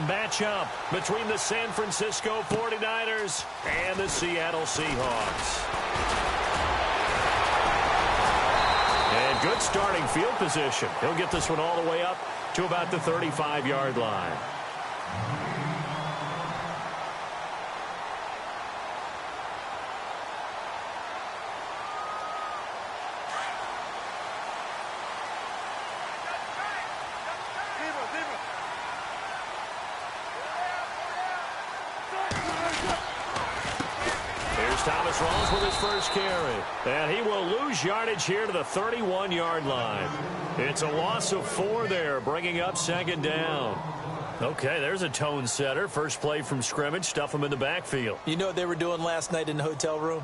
matchup between the San Francisco 49ers and the Seattle Seahawks. And good starting field position. He'll get this one all the way up to about the 35-yard line. Thomas Rawls with his first carry. And he will lose yardage here to the 31-yard line. It's a loss of 4 there, bringing up second down. Okay, there's a tone setter. First play from scrimmage, stuff him in the backfield. You know what they were doing last night in the hotel room?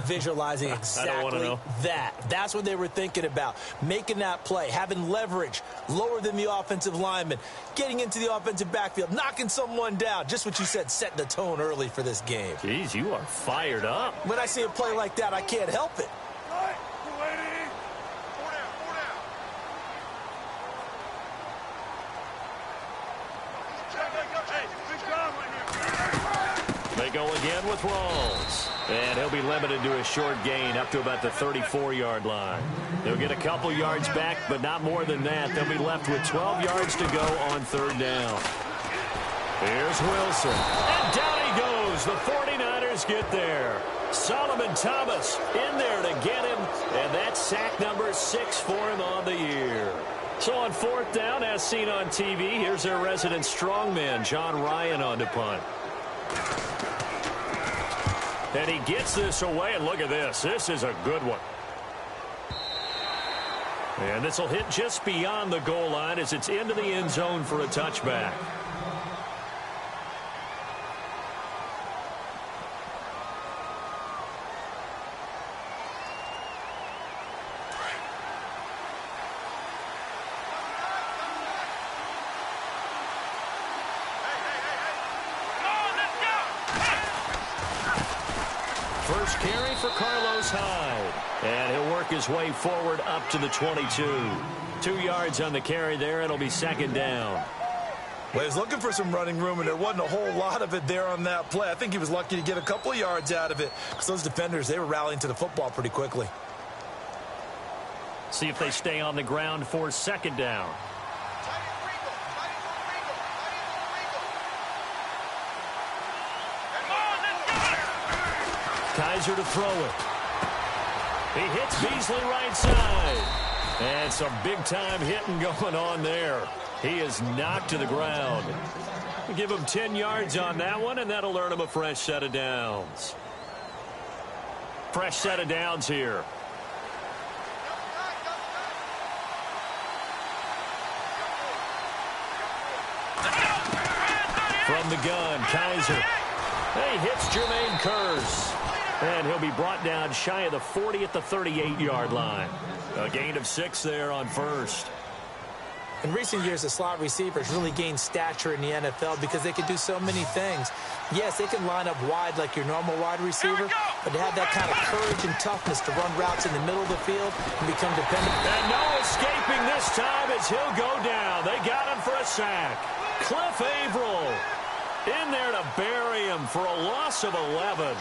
Visualizing exactly that. That's what they were thinking about. Making that play, having leverage, lower than the offensive lineman, getting into the offensive backfield, knocking someone down. Just what you said, setting the tone early for this game. Jeez, you are fired up. When I see a play like that, I can't help it. They go again with Rawls. And he'll be limited to a short gain up to about the 34-yard line. He'll get a couple yards back, but not more than that. They'll be left with 12 yards to go on third down. Here's Wilson. And down he goes. The 49ers get there. Solomon Thomas in there to get him. And that's sack number 6 for him on the year. So on fourth down, as seen on TV, here's their resident strongman, John Ryan, on to punt. And he gets this away, and look at this. This is a good one. And this will hit just beyond the goal line as it's into the end zone for a touchback. First carry for Carlos Hyde. And he'll work his way forward up to the 22. 2 yards on the carry there. It'll be second down. Well, he was looking for some running room, and there wasn't a whole lot of it there on that play. I think he was lucky to get a couple of yards out of it because those defenders, they were rallying to the football pretty quickly. See if they stay on the ground for second down. Kaiser to throw it. He hits Beasley right side. And some big-time hitting going on there. He is knocked to the ground. Give him 10 yards on that one, and that'll earn him a fresh set of downs. Fresh set of downs here. From the gun, Kaiser. He hits Jermaine Kearse. And he'll be brought down shy of the 40 at the 38-yard line. A gain of 6 there on first. In recent years, the slot receivers really gained stature in the NFL because they can do so many things. Yes, they can line up wide like your normal wide receiver, but they have that kind of courage and toughness to run routes in the middle of the field and become dependent. And no escaping this time as he'll go down. They got him for a sack. Cliff Averill in there to bury him for a loss of 11.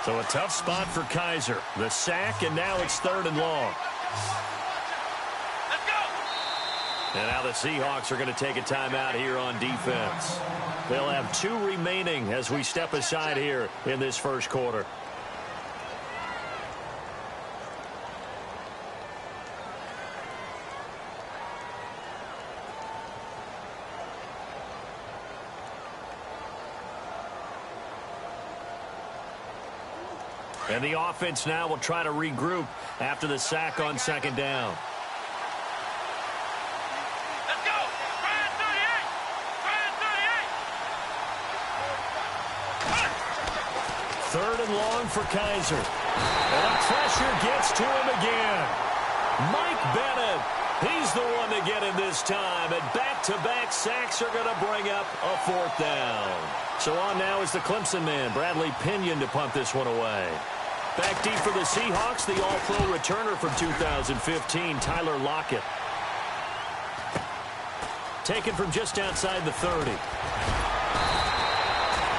So a tough spot for Kaiser. The sack, and now it's 3rd and long. Let's go. And now the Seahawks are going to take a timeout here on defense. They'll have 2 remaining as we step aside here in this first quarter. And the offense now will try to regroup after the sack on second down. Let's go. Ryan 38. Ryan 38. 3rd and long for Kaiser. And pressure gets to him again. Mike Bennett He's the one to get it this time, and back-to-back sacks are going to bring up a 4th down. So on now is the Clemson man, Bradley Pinion, to punt this one away. Back deep for the Seahawks, the all-pro returner from 2015, Tyler Lockett. Taken from just outside the 30.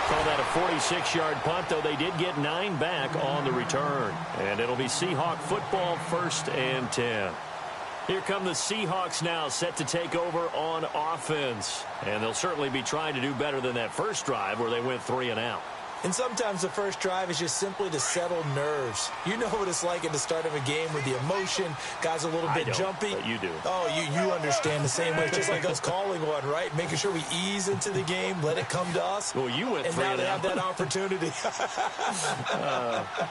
Call that a 46-yard punt, though they did get 9 back on the return. And it'll be Seahawk football, 1st and 10. Here come the Seahawks now, set to take over on offense. And they'll certainly be trying to do better than that first drive where they went 3 and out. And sometimes the first drive is just simply to settle nerves. You know what it's like at the start of a game with the emotion. Guys a little bit jumpy. But you do. Oh, you understand the same way. It's just like us calling one, right? Making sure we ease into the game, let it come to us. Well, you went 3 and out. And now they have that opportunity.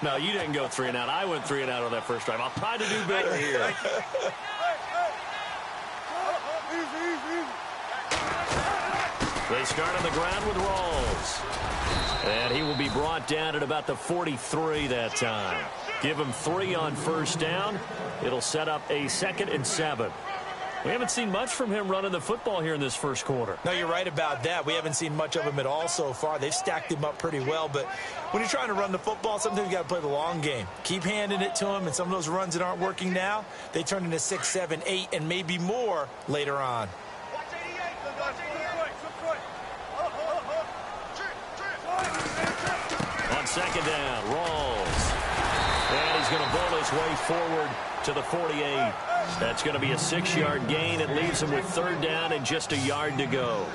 No, you didn't go 3 and out. I went 3 and out on that first drive. I'll try to do better here. They start on the ground with Rawls. And he will be brought down at about the 43 that time. Give him 3 on first down. It'll set up a 2nd and 7. We haven't seen much from him running the football here in this first quarter. No, you're right about that. We haven't seen much of him at all so far. They've stacked him up pretty well. But when you're trying to run the football, sometimes you got to play the long game. Keep handing it to him, and some of those runs that aren't working now, they turn into 6, 7, 8, and maybe more later on. On 2nd down, Rawls. And he's going to bowl his way forward to the 48. That's going to be a 6-yard gain. It leaves him with 3rd down and just a yard to go.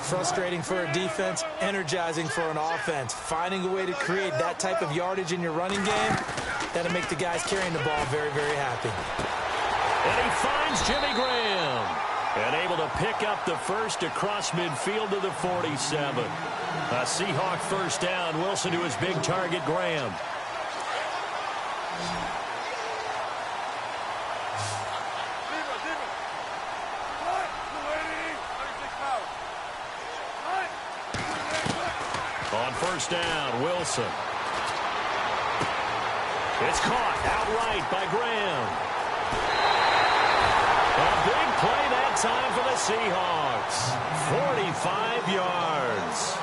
Frustrating for a defense, energizing for an offense. Finding a way to create that type of yardage in your running game, that'll make the guys carrying the ball very, very happy. And he finds Jimmy Graham. And able to pick up the first across midfield to the 47. A Seahawk 1st down. Wilson to his big target, Graham. On 1st down, Wilson. It's caught outright by Graham. A big play that time for the Seahawks. 45 yards.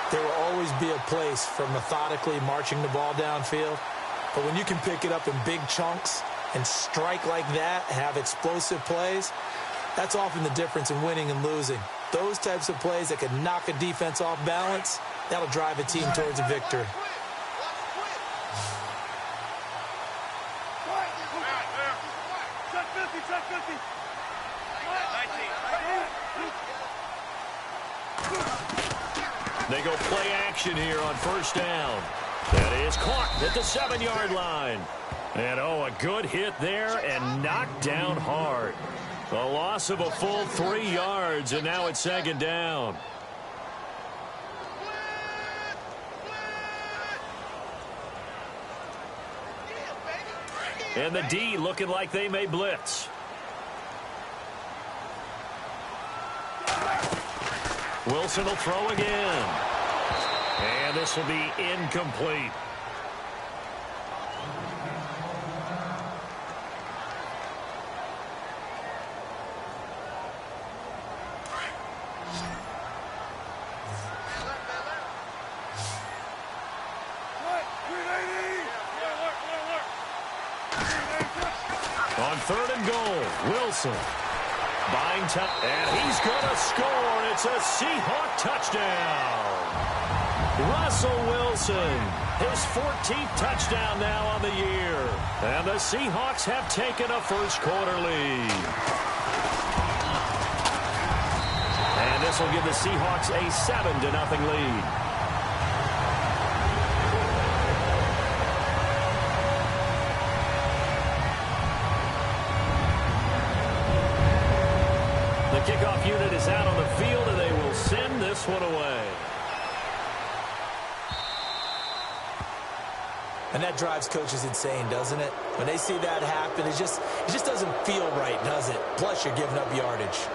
There will always be a place for methodically marching the ball downfield. But when you can pick it up in big chunks and strike like that, have explosive plays, that's often the difference in winning and losing. Those types of plays that can knock a defense off balance, that'll drive a team towards a victory. They go play action here on 1st down. That is caught at the 7-yard line. And, a good hit there and knocked down hard. A loss of a full 3 yards, and now it's 2nd down. And the D looking like they may blitz. Wilson will throw again. And this will be incomplete. On 3rd and goal, Wilson. Buying time, and he's going to score. It's a Seahawk touchdown. Russell Wilson, his 14th touchdown now on the year. And the Seahawks have taken a first quarter lead. And this will give the Seahawks a 7-0 lead. The kickoff unit is out on the field, and they will send this one away. And that drives coaches insane, doesn't it? When they see that happen, it just doesn't feel right, does it? Plus, you're giving up yardage.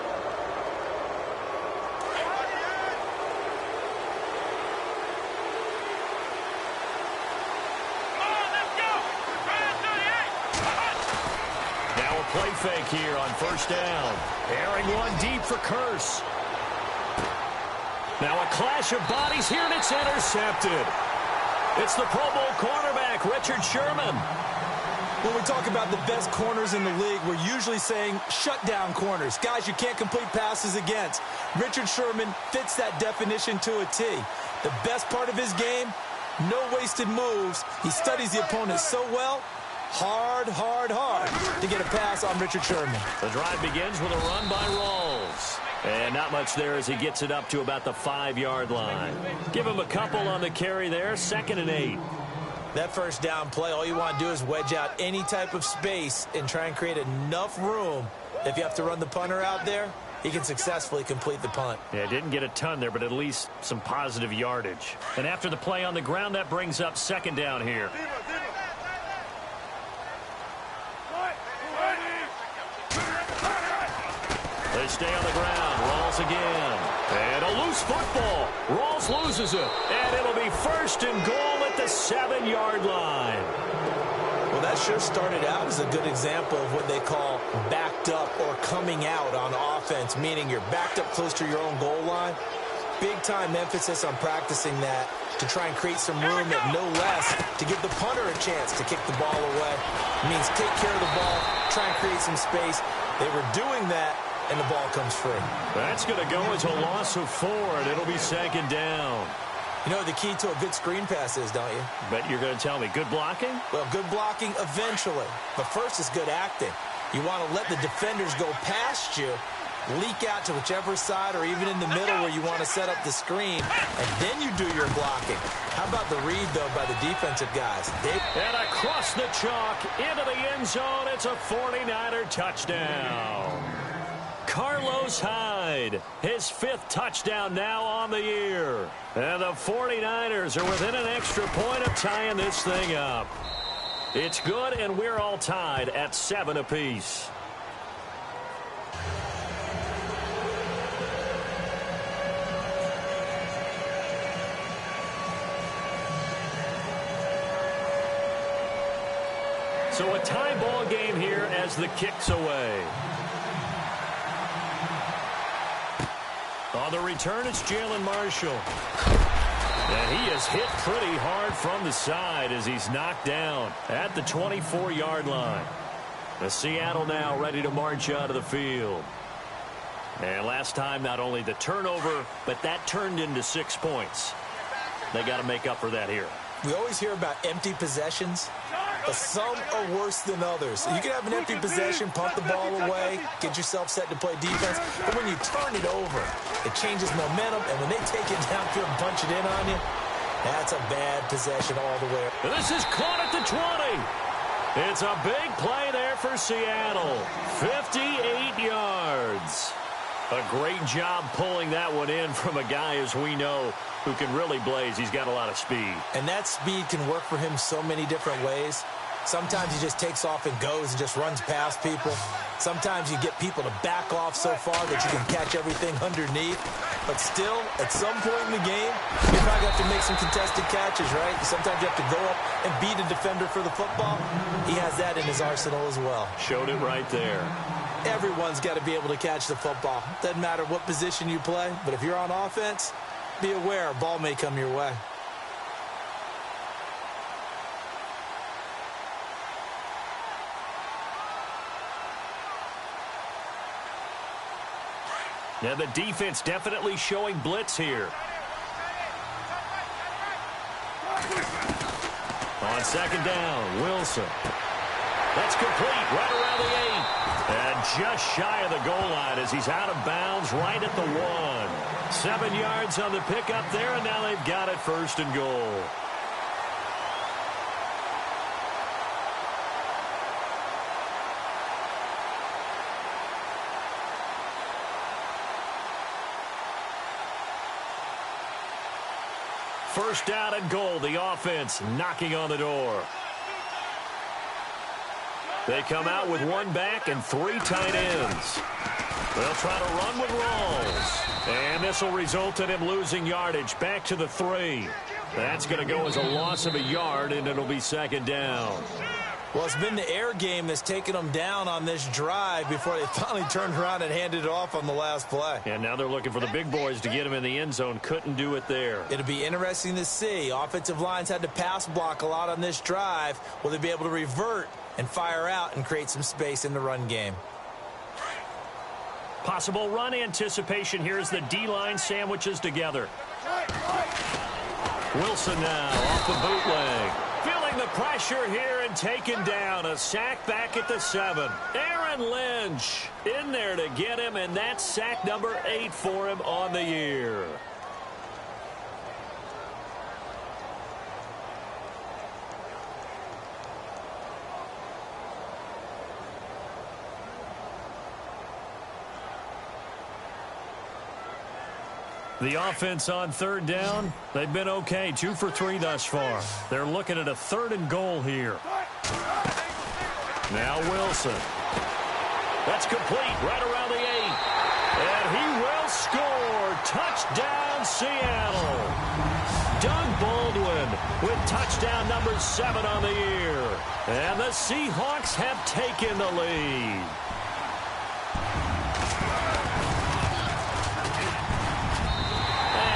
play fake here on first down. Airing one deep for Curse. Now a clash of bodies here, and it's intercepted. It's the Pro Bowl cornerback, Richard Sherman. When we talk about the best corners in the league, we're usually saying shutdown corners, guys you can't complete passes against. Richard Sherman fits that definition to a T. The best part of his game, no wasted moves. He studies the opponent so well, hard to get a pass on Richard Sherman. The drive begins with a run by Rawls. And not much there as he gets it up to about the 5-yard line. Give him a couple on the carry there, 2nd and 8. That first down play, all you want to do is wedge out any type of space and try and create enough room. If you have to run the punter out there, he can successfully complete the punt. Yeah, didn't get a ton there, but at least some positive yardage. And after the play on the ground, that brings up 2nd down here. They stay on the ground. Rawls again. And a loose football. Rawls loses it. And it'll be 1st and goal at the 7-yard line. Well, that sure started out as a good example of what they call backed up or coming out on offense, meaning you're backed up close to your own goal line. Big-time emphasis on practicing that to try and create some room at no less to give the punter a chance to kick the ball away. It means take care of the ball, try and create some space. They were doing that, and the ball comes free. That's going to go as a loss of 4, and it'll be 2nd down. You know what the key to a good screen pass is, don't you? Bet you're going to tell me. Good blocking? Well, good blocking eventually. But first is good acting. You want to let the defenders go past you, leak out to whichever side or even in the middle where you want to set up the screen, and then you do your blocking. How about the read, though, by the defensive guys? And across the chalk, into the end zone, it's a 49er touchdown. Carlos Hyde, his 5th touchdown now on the year. And the 49ers are within an extra point of tying this thing up. It's good, and we're all tied at 7 apiece. So a tie ball game here as the kick's away. On the return, it's Jalen Marshall. And he is hit pretty hard from the side as he's knocked down at the 24-yard line. The Seattle now ready to march out of the field. And last time, not only the turnover, but that turned into 6 points. They got to make up for that here. We always hear about empty possessions, but some are worse than others. You can have an empty possession, pump the ball away, get yourself set to play defense, but when you turn it over, it changes momentum, and when they take it downfield and punch it in on you, that's a bad possession all the way. This is caught at the 20. It's a big play there for Seattle. 58 yards. A great job pulling that one in from a guy, as we know, who can really blaze. He's got a lot of speed. And that speed can work for him so many different ways. Sometimes he just takes off and goes and just runs past people. Sometimes you get people to back off so far that you can catch everything underneath. But still, at some point in the game, you probably have to make some contested catches, right? Sometimes you have to go up and beat a defender for the football. He has that in his arsenal as well. Showed it right there. Everyone's got to be able to catch the football. Doesn't matter what position you play, but if you're on offense, be aware a ball may come your way. Now the defense definitely showing blitz here. On 2nd down, Wilson. That's complete right around the 8. And just shy of the goal line as he's out of bounds right at the 1. 7 yards on the pickup there, and now they've got it 1st and goal. First down and goal, the offense knocking on the door. They come out with 1 back and 3 tight ends. They'll try to run with Rawls. And this will result in him losing yardage back to the 3. That's going to go as a loss of a yard, and it'll be 2nd down. Well, it's been the air game that's taken them down on this drive before they finally turned around and handed it off on the last play. And now they're looking for the big boys to get him in the end zone. Couldn't do it there. It'll be interesting to see. Offensive lines had to pass block a lot on this drive. Will they be able to revert and fire out and create some space in the run game? Possible run anticipation here as the D-line sandwiches together. Wilson now off the bootleg. Feeling the pressure here and taken down. A sack back at the 7. Aaron Lynch in there to get him, and that's sack number 8 for him on the year. The offense on third down, they've been okay. 2 for 3 thus far. They're looking at a 3rd and goal here. Now Wilson. That's complete right around the 8. And he will score. Touchdown, Seattle. Doug Baldwin with touchdown number 7 on the year. And the Seahawks have taken the lead.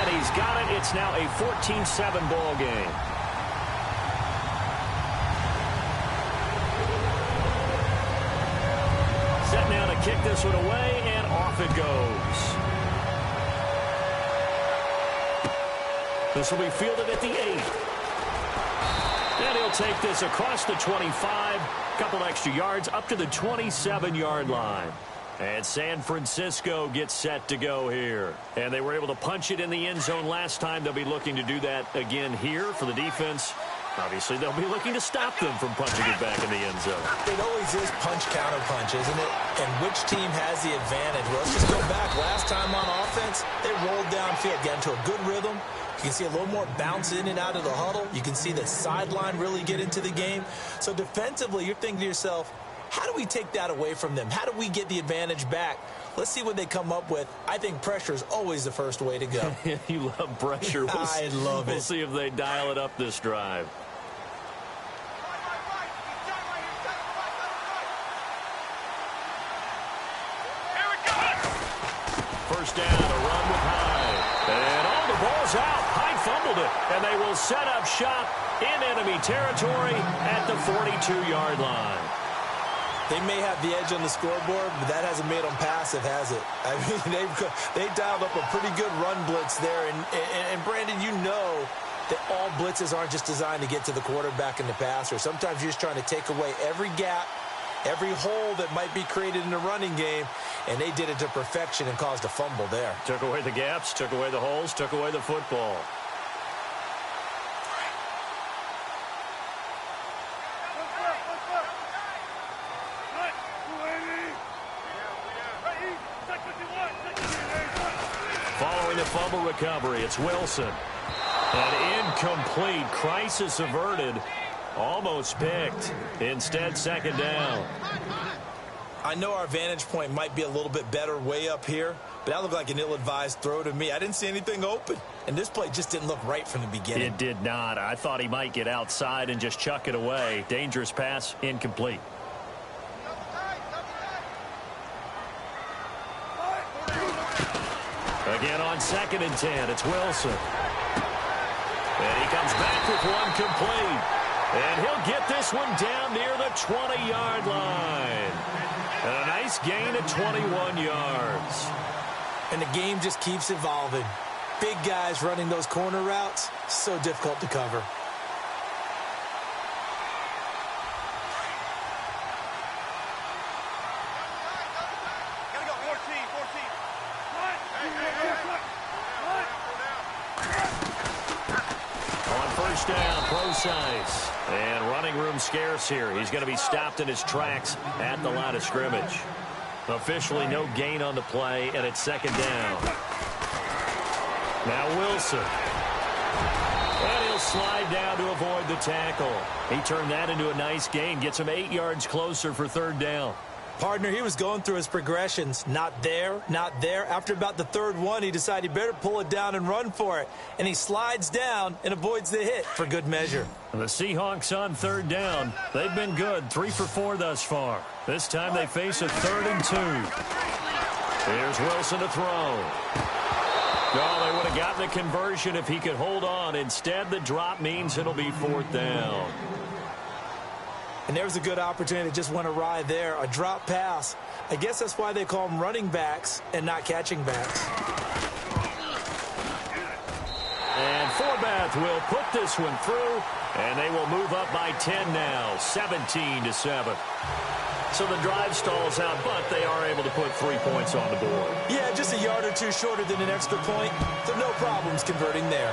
He's got it. It's now a 14-7 ball game. Set now to kick this one away, and off it goes. This will be fielded at the 8. And he'll take this across the 25. Couple extra yards up to the 27-yard line. And San Francisco gets set to go here. And they were able to punch it in the end zone last time. They'll be looking to do that again here for the defense. Obviously, they'll be looking to stop them from punching it back in the end zone. It always is punch-counter-punch, isn't it? And which team has the advantage? Well, let's just go back. Last time on offense, they rolled downfield, got into a good rhythm. You can see a little more bounce in and out of the huddle. You can see the sideline really get into the game. So defensively, you're thinking to yourself, how do we take that away from them? How do we get the advantage back? Let's see what they come up with. I think pressure is always the first way to go. You love pressure. I love it. We'll see if they dial it up this drive. First down, a run with Hyde. And all the ball's out. Hyde fumbled it. And they will set up shop in enemy territory at the 42-yard line. They may have the edge on the scoreboard, but that hasn't made them passive, has it? I mean, they dialed up a pretty good run blitz there. And Brandon, you know that all blitzes aren't just designed to get to the quarterback and the passer. Sometimes you're just trying to take away every gap, every hole that might be created in the running game, and they did it to perfection and caused a fumble there. Took away the gaps, took away the holes, took away the football. Following the fumble recovery, it's Wilson. An incomplete. Crisis averted. Almost picked. Instead, second down. I know our vantage point might be a little bit better way up here, but that looked like an ill-advised throw to me. I didn't see anything open, and this play just didn't look right from the beginning. It did not. I thought he might get outside and just chuck it away. Dangerous pass, incomplete. Again on 2nd and 10, it's Wilson. And he comes back with one complete. And he'll get this one down near the 20-yard line. And a nice gain of 21 yards. And the game just keeps evolving. Big guys running those corner routes, so difficult to cover. Down, Procise. And running room scarce here. He's going to be stopped in his tracks at the line of scrimmage. Officially no gain on the play, and it's second down. Now Wilson. And he'll slide down to avoid the tackle. He turned that into a nice gain. Gets him 8 yards closer for third down. Partner, he was going through his progressions. Not there, not there. After about the third one, he decided he better pull it down and run for it. And he slides down and avoids the hit for good measure. The Seahawks on third down. They've been good, 3 for 4 thus far. This time they face a 3rd and 2. Here's Wilson to throw. No, they would have gotten the conversion if he could hold on. Instead, the drop means it'll be 4th down. And there was a good opportunity that just went awry there. A drop pass. I guess that's why they call them running backs and not catching backs. And Forbath will put this one through, and they will move up by 10 now, 17-7. So the drive stalls out, but they are able to put 3 points on the board. Yeah, just a yard or two shorter than an extra point, so no problems converting there.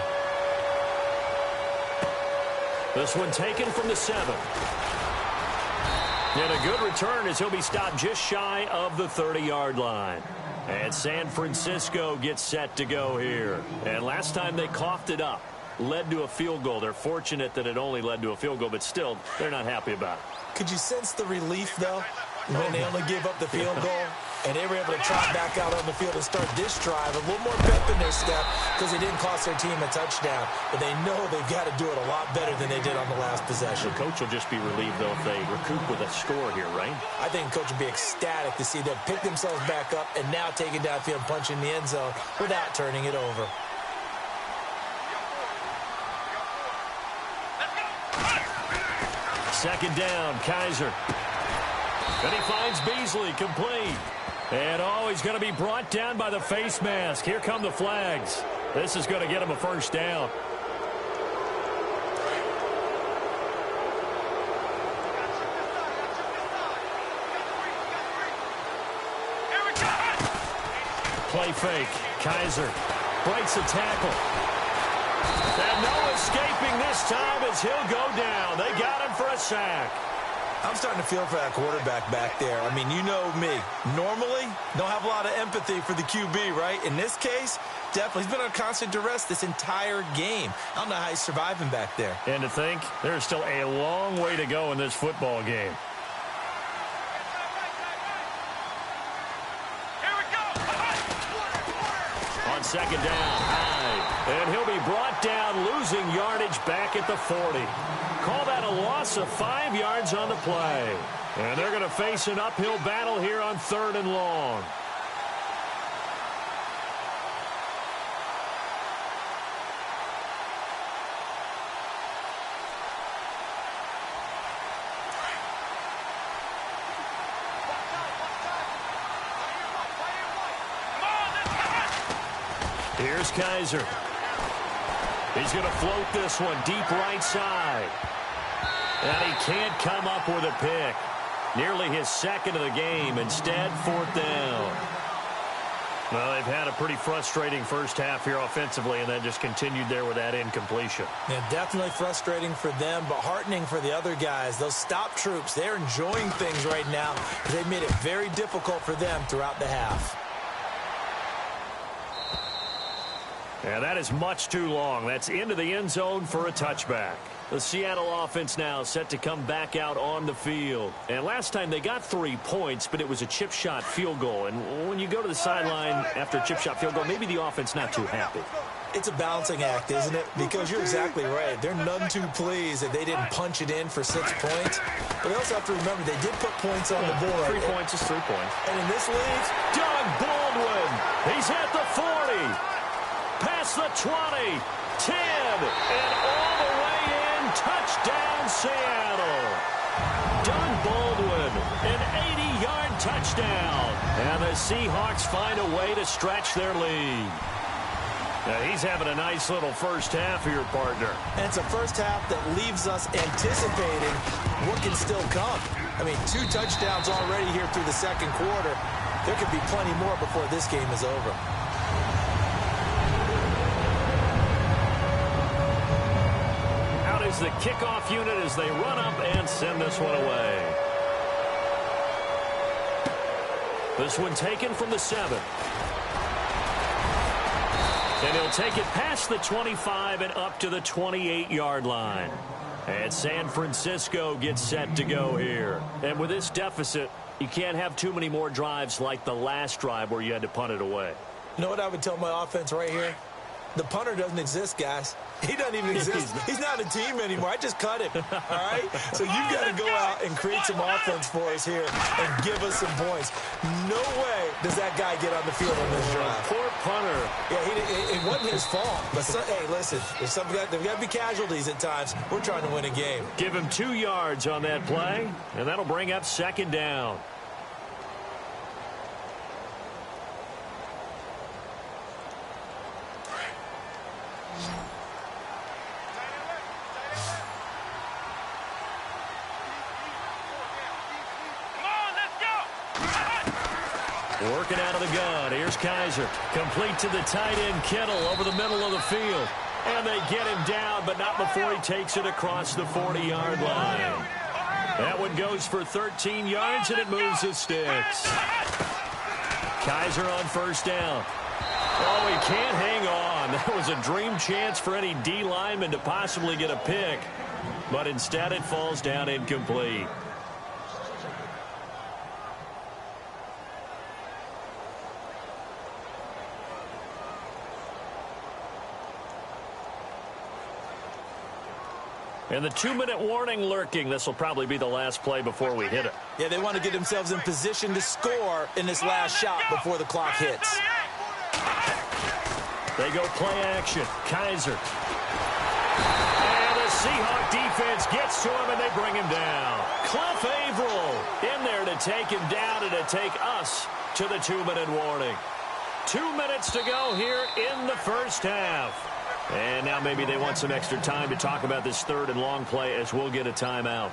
This one taken from the 7. And a good return as he'll be stopped just shy of the 30-yard line. And San Francisco gets set to go here. And last time they coughed it up, led to a field goal. They're fortunate that it only led to a field goal, but still, they're not happy about it. Could you sense the relief, though, when they only gave up the field goal? And they were able to trot back out on the field and start this drive. A little more pep in their step because it didn't cost their team a touchdown. But they know they've got to do it a lot better than they did on the last possession. The coach will just be relieved, though, if they recoup with a score here, right? I think the coach will be ecstatic to see them pick themselves back up and now take it downfield and punch in the end zone without turning it over. Second down, Kaiser. And he finds Beasley complete. And oh, he's going to be brought down by the face mask. Here come the flags. This is going to get him a first down. Play fake. Kaiser breaks a tackle. And no escaping this time as he'll go down. They got him for a sack. I'm starting to feel for that quarterback back there. I mean, you know me. Normally, don't have a lot of empathy for the QB, right? In this case, definitely. He's been on constant duress this entire game. I don't know how he's surviving back there. And to think, there's still a long way to go in this football game. Here we go. On second down, high. And he'll be brought down, losing yardage back at the 40. Call that a loss of 5 yards on the play. And they're going to face an uphill battle here on 3rd and long. Here's Kaiser. He's going to float this one deep right side. And he can't come up with a pick. Nearly his second of the game. Instead, 4th down. Well, they've had a pretty frustrating first half here offensively, and then just continued there with that incompletion. Yeah, definitely frustrating for them, but heartening for the other guys. Those stop troops, they're enjoying things right now. They've made it very difficult for them throughout the half. And that is much too long. That's into the end zone for a touchback. The Seattle offense now set to come back out on the field. And last time they got 3 points, but it was a chip shot field goal. And when you go to the sideline after a chip shot field goal, maybe the offense not too happy. It's a balancing act, isn't it? Because you're exactly right. They're none too pleased that they didn't punch it in for 6 points. But they also have to remember they did put points on the board. 3 points is 3 points. And in this league, Doug Baldwin. He's at the 40. Past the 20, 10, and all the way in. Touchdown, Seattle. Doug Baldwin, an 80-yard touchdown. And the Seahawks find a way to stretch their lead. Now, he's having a nice little first half here, partner. And it's a first half that leaves us anticipating what can still come. I mean, 2 touchdowns already here through the second quarter. There could be plenty more before this game is over. The kickoff unit as they run up and send this one away. This one taken from the 7. And he'll take it past the 25 and up to the 28-yard line. And San Francisco gets set to go here. And with this deficit, You can't have too many more drives like the last drive where you had to punt it away. You know what I would tell my offense right here? The punter doesn't exist, guys. He doesn't even exist. He's not a team anymore. I just cut him, all right? So you've got to go out and create some offense for us here and give us some points. No way does that guy get on the field on this drive. Poor punter. Yeah, it wasn't his fault. But, hey, listen, there's got to be casualties at times. We're trying to win a game. Give him 2 yards on that play, and that'll bring up second down. Working out of the gun. Here's Kaiser. Complete to the tight end, Kittle, over the middle of the field. And they get him down, but not before he takes it across the 40-yard line. That one goes for 13 yards, and it moves his sticks. Kaiser on first down. Oh, he can't hang on. That was a dream chance for any D lineman to possibly get a pick. But instead, it falls down incomplete. And the 2-minute warning lurking. This will probably be the last play before we hit it. Yeah, they want to get themselves in position to score in this last shot before the clock hits. They go play action. Kaiser. And the Seahawk defense gets to him, and they bring him down. Cliff Averill in there to take him down and to take us to the 2-minute warning. 2 minutes to go here in the first half. And now maybe they want some extra time to talk about this 3rd and long play as we'll get a timeout.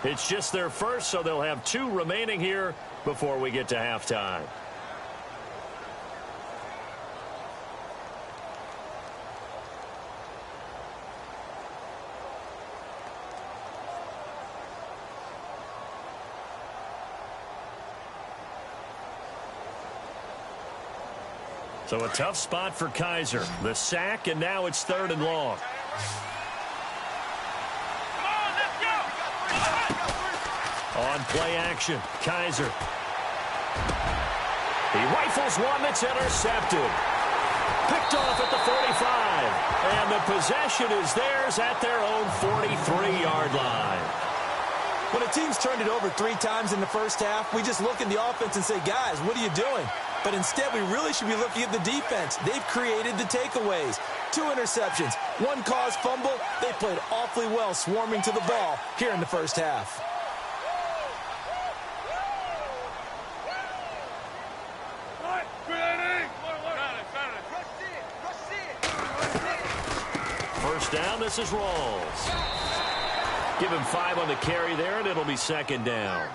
It's just their first, so they'll have 2 remaining here before we get to halftime. So a tough spot for Kaiser. The sack, and now it's 3rd and long. On play action, Kaiser. He rifles one that's intercepted. Picked off at the 45. And the possession is theirs at their own 43-yard line. When a team's turned it over 3 times in the first half, we just look at the offense and say, guys, what are you doing? But instead, we really should be looking at the defense. They've created the takeaways. 2 interceptions, 1 caused fumble. They played awfully well swarming to the ball here in the first half. First down, this is Rawls. Give him 5 on the carry there, and it'll be 2nd down.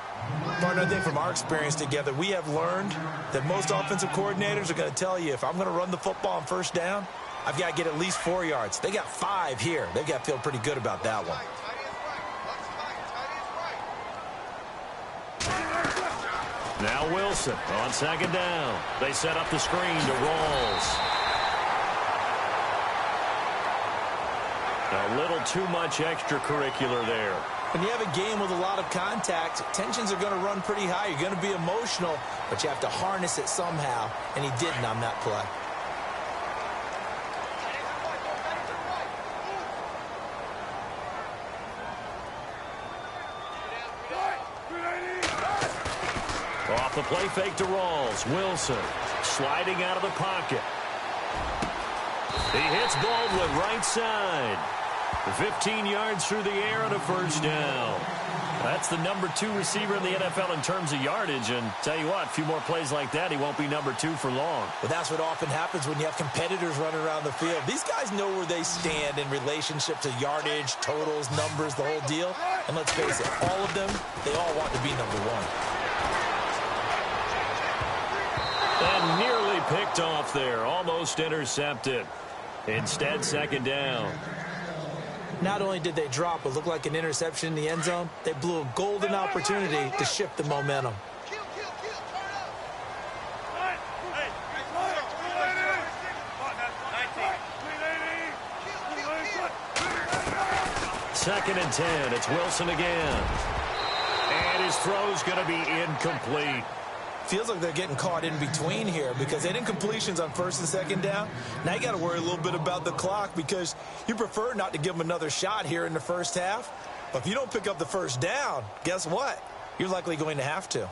Partner, I think from our experience together, we have learned that most offensive coordinators are going to tell you, if I'm going to run the football on first down, I've got to get at least 4 yards. They got 5 here. They've got to feel pretty good about that one. Now Wilson on 2nd down. They set up the screen to Rawls. A little too much extracurricular there. When you have a game with a lot of contact, tensions are going to run pretty high. You're going to be emotional, but you have to harness it somehow, and he didn't on that play. Off the play fake to Rawls. Wilson sliding out of the pocket. He hits Baldwin right side. 15 yards through the air and a first down. That's the number 2 receiver in the NFL in terms of yardage. And tell you what, a few more plays like that, he won't be number 2 for long. But that's what often happens when you have competitors running around the field. These guys know where they stand in relationship to yardage, totals, numbers, the whole deal. And let's face it, all of them, they all want to be number 1. And nearly picked off there. Almost intercepted. Instead, 2nd down. Not only did they drop what looked like an interception in the end zone, they blew a golden opportunity to shift the momentum. Second and 10. It's Wilson again. And And his throw's going to be incomplete. Feels like they're getting caught in between here because they didn't completions on first and second down. Now you got to worry a little bit about the clock because you prefer not to give them another shot here in the first half. But if you don't pick up the first down, guess what? You're likely going to have to.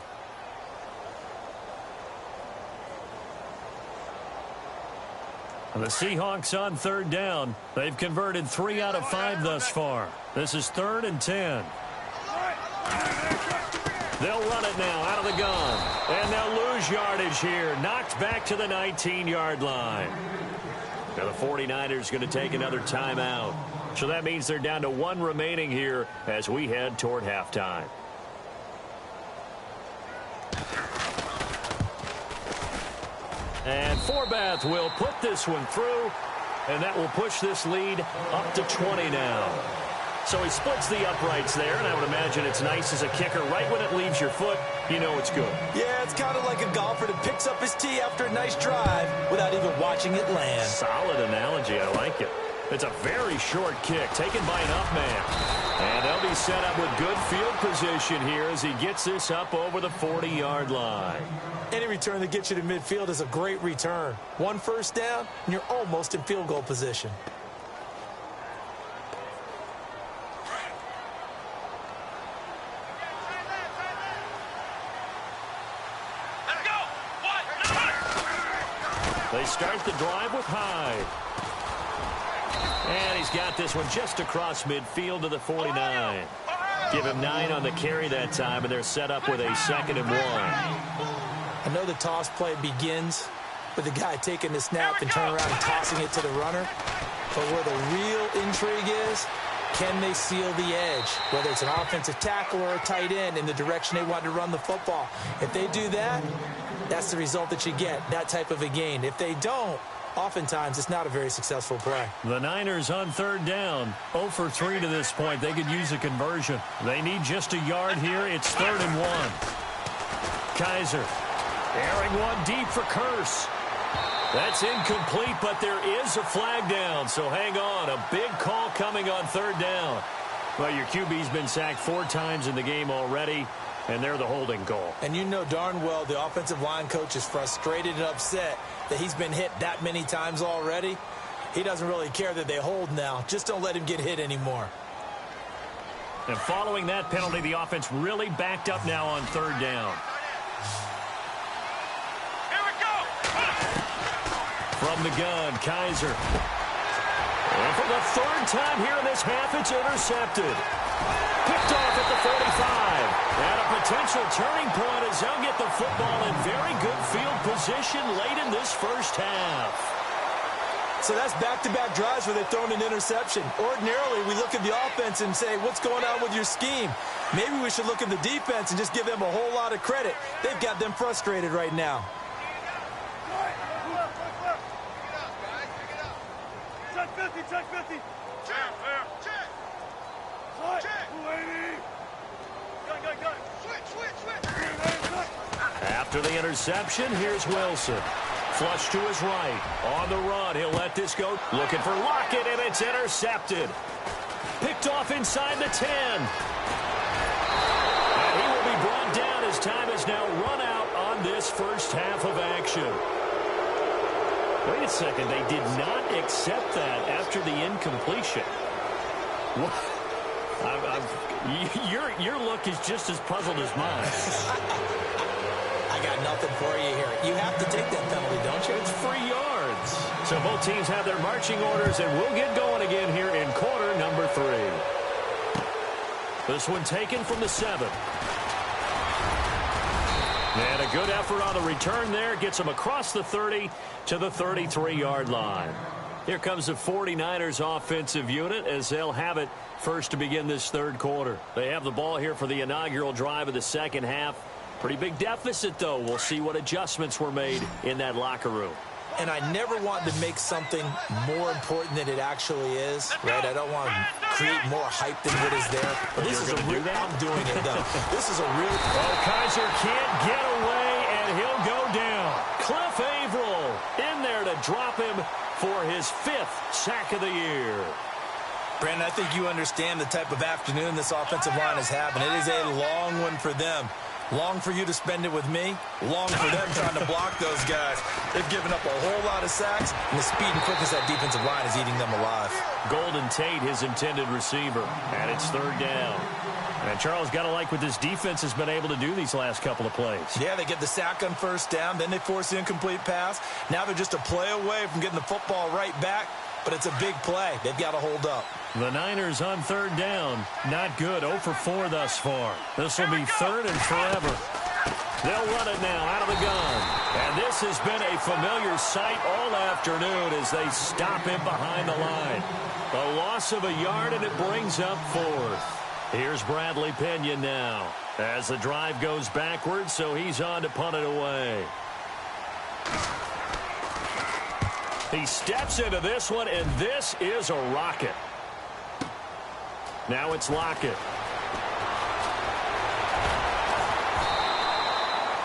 The Seahawks on third down. They've converted 3 out of 5 thus far. This is 3rd and 10. They'll run it now out of the gun. And they'll lose yardage here. Knocked back to the 19-yard line. Now the 49ers going to take another timeout. So that means they're down to 1 remaining here as we head toward halftime. And Forbath will put this one through, and that will push this lead up to 20 now. So he splits the uprights there, and I would imagine it's nice as a kicker. Right when it leaves your foot, you know it's good. Yeah, it's kind of like a golfer that picks up his tee after a nice drive without even watching it land. Solid analogy. I like it. It's a very short kick taken by an up man. And they'll be set up with good field position here as he gets this up over the 40-yard line. Any return that gets you to midfield is a great return. 1 first down, and you're almost in field goal position. Let's go. They start the drive with Hyde. And he's got this one just across midfield to the 49. Give him 9 on the carry that time, and they're set up with a 2nd and 1. I know the toss play begins with the guy taking the snap and turning around and tossing it to the runner. But where the real intrigue is, can they seal the edge? Whether it's an offensive tackle or a tight end in the direction they want to run the football. If they do that, that's the result that you get, that type of a gain. If they don't, oftentimes it's not a very successful play. The Niners on third down. 0 for 3 to this point. They could use a conversion. They need just a yard here. It's 3rd and 1. Kaiser airing one deep for Curse. That's incomplete, but there is a flag down, so hang on. A big call coming on third down. Well, your QB's been sacked 4 times in the game already, and they're the holding call. And you know darn well the offensive line coach is frustrated and upset that he's been hit that many times already. He doesn't really care that they hold now. Just don't let him get hit anymore. And following that penalty, the offense really backed up now on third down. From the gun, Kaiser. And for the 3rd time here in this half, it's intercepted. Picked off at the 45. And a potential turning point as they'll get the football in very good field position late in this first half. So that's back-to-back drives where they've thrown an interception. Ordinarily, we look at the offense and say, what's going on with your scheme? Maybe we should look at the defense and just give them a whole lot of credit. They've got them frustrated right now. Check 50. Check. Gun. Switch. After the interception, here's Wilson. Flush to his right. On the run, he'll let this go. Looking for Lockett, and it's intercepted. Picked off inside the 10. And he will be brought down as time is now run out on this first half of action. Wait a second, they did not accept that after the incompletion. What? Your look is just as puzzled as mine. I got nothing for you here. You have to take that penalty, don't you? It's free yards. So both teams have their marching orders, and we'll get going again here in quarter number 3. This one taken from the 7. And a good effort on the return there. Gets them across the 30 to the 33-yard line. Here comes the 49ers offensive unit as they'll have it first to begin this third quarter. They have the ball here for the inaugural drive of the second half. Pretty big deficit, though. We'll see what adjustments were made in that locker room. And I never want to make something more important than it actually is, right? I don't want to create more hype than what is there. But this is a real, I'm doing it, though. This is a real... Oh, Kaiser can't get away, and he'll go down. Cliff Averill in there to drop him for his 5th sack of the year. Brandon, I think you understand the type of afternoon this offensive line is having. It is a long one for them. Long for you to spend it with me. Long for them trying to block those guys. They've given up a whole lot of sacks, and the speed and quickness of that defensive line is eating them alive. Golden Tate, his intended receiver, and it's third down. And Charles, got to like what this defense has been able to do these last couple of plays. Yeah, they get the sack on first down, then they force the incomplete pass. Now they're just a play away from getting the football right back, but it's a big play. They've got to hold up. The Niners on third down. Not good. 0 for 4 thus far. This will be third and forever. They'll run it now out of the gun. And this has been a familiar sight all afternoon as they stop him behind the line. A loss of a yard, and it brings up fourth. Here's Bradley Pinion now as the drive goes backwards, so he's on to punt it away. He steps into this one, and this is a rocket. Now it's Lockett.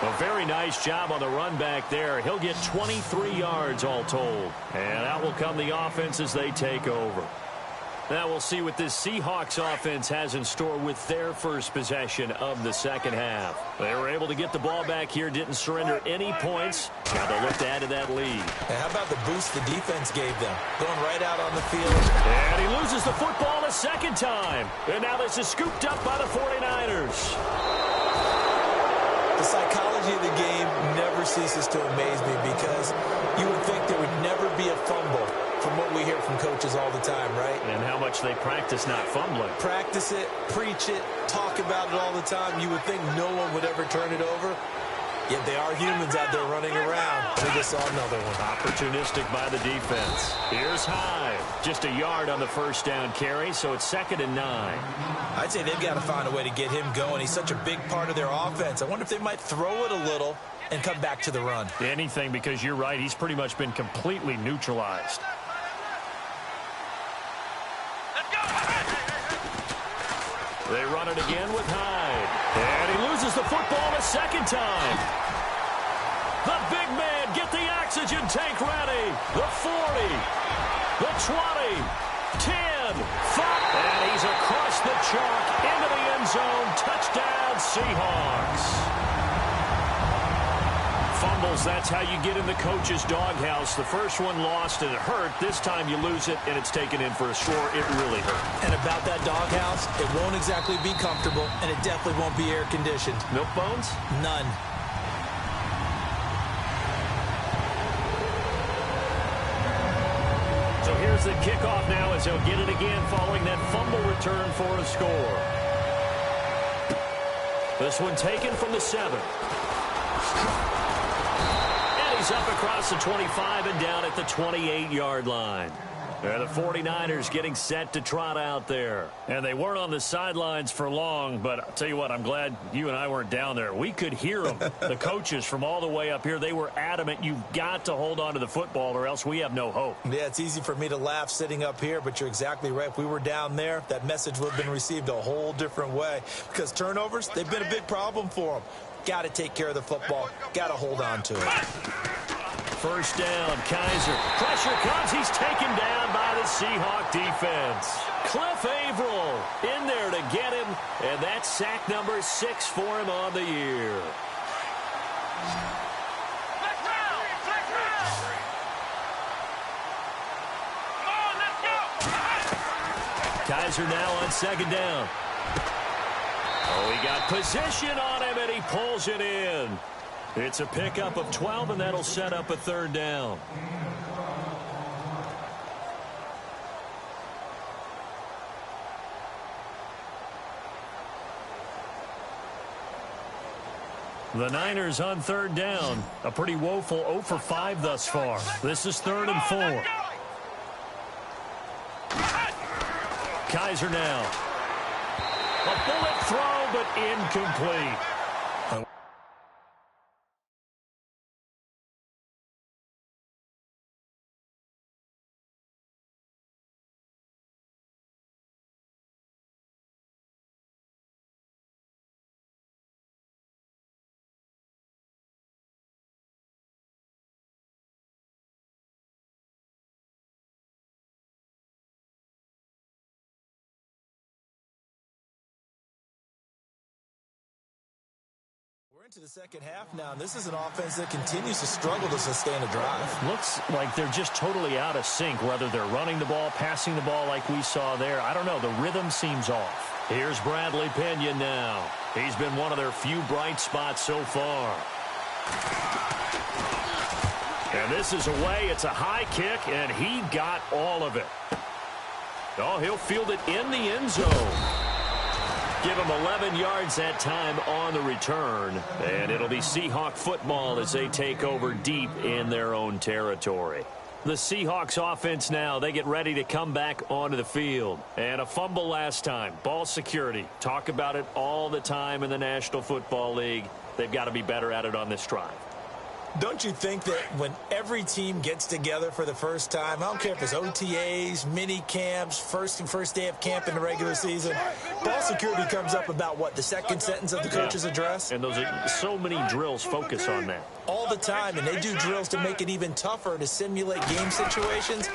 A very nice job on the run back there. He'll get 23 yards all told. And out will come the offense as they take over. Now we'll see what this Seahawks offense has in store with their first possession of the second half. They were able to get the ball back here, didn't surrender any points. Now they'll look to add to that lead. And how about the boost the defense gave them? Going right out on the field. And he loses the football a second time. And now this is scooped up by the 49ers. The psychology of the game never ceases to amaze me because you would think there would never be a fumble from what we hear from coaches all the time, right? And how much they practice not fumbling. Practice it, preach it, talk about it all the time. You would think no one would ever turn it over. Yet they are humans out there running around. We just saw another one. Opportunistic by the defense. Here's Hyde. Just a yard on the first down carry, so it's 2nd and 9. I'd say they've got to find a way to get him going. He's such a big part of their offense. I wonder if they might throw it a little and come back to the run. Anything, because you're right. He's pretty much been completely neutralized. They run it again with Hyde. And he loses the football a second time. The big man, get the oxygen tank ready. The 40, the 20, 10, 5. And he's across the chalk into the end zone. Touchdown, Seahawks. Fumbles, that's how you get in the coach's doghouse. The first one lost and it hurt. This time you lose it and it's taken in for a score. It really hurt. And about that doghouse, it won't exactly be comfortable, and it definitely won't be air-conditioned. Milk bones? None. So here's the kickoff now as they'll get it again following that fumble return for a score. This one taken from the 7. He's up across the 25 and down at the 28-yard line. And the 49ers getting set to trot out there. And they weren't on the sidelines for long, but I'll tell you what, I'm glad you and I weren't down there. We could hear them. The coaches from all the way up here, they were adamant, you've got to hold on to the football or else we have no hope. Yeah, it's easy for me to laugh sitting up here, but you're exactly right. If we were down there, that message would have been received a whole different way. Because turnovers, they've been a big problem for them. Got to take care of the football. Got to hold on to it. First down, Kaiser. Pressure comes. He's taken down by the Seahawk defense. Cliff Averill in there to get him, and that's sack number 6 for him on the year. Kaiser now on 2nd down. Oh, he got position on him, and he pulls it in. It's a pickup of 12, and that'll set up a 3rd down. The Niners on 3rd down. A pretty woeful 0 for 5 thus far. This is 3rd and 4. Kaiser now. A bullet throw, but incomplete. Into the second half now, and this is an offense that continues to struggle to sustain a drive. Looks like they're just totally out of sync, whether they're running the ball, passing the ball like we saw there. I don't know. The rhythm seems off. Here's Bradley Pinion now. He's been one of their few bright spots so far. And this is away. It's a high kick, and he got all of it. Oh, he'll field it in the end zone. Give him 11 yards that time on the return. And it'll be Seahawk football as they take over deep in their own territory. The Seahawks offense now, they get ready to come back onto the field. And a fumble last time. Ball security. Talk about it all the time in the National Football League. They've got to be better at it on this drive. Don't you think that when every team gets together for the first time, I don't care if it's OTAs, mini camps, first day of camp in the regular season, ball security comes up about, what, the second sentence of the coach's address? And those are so many drills focus on that. All the time, and they do drills to make it even tougher to simulate game situations.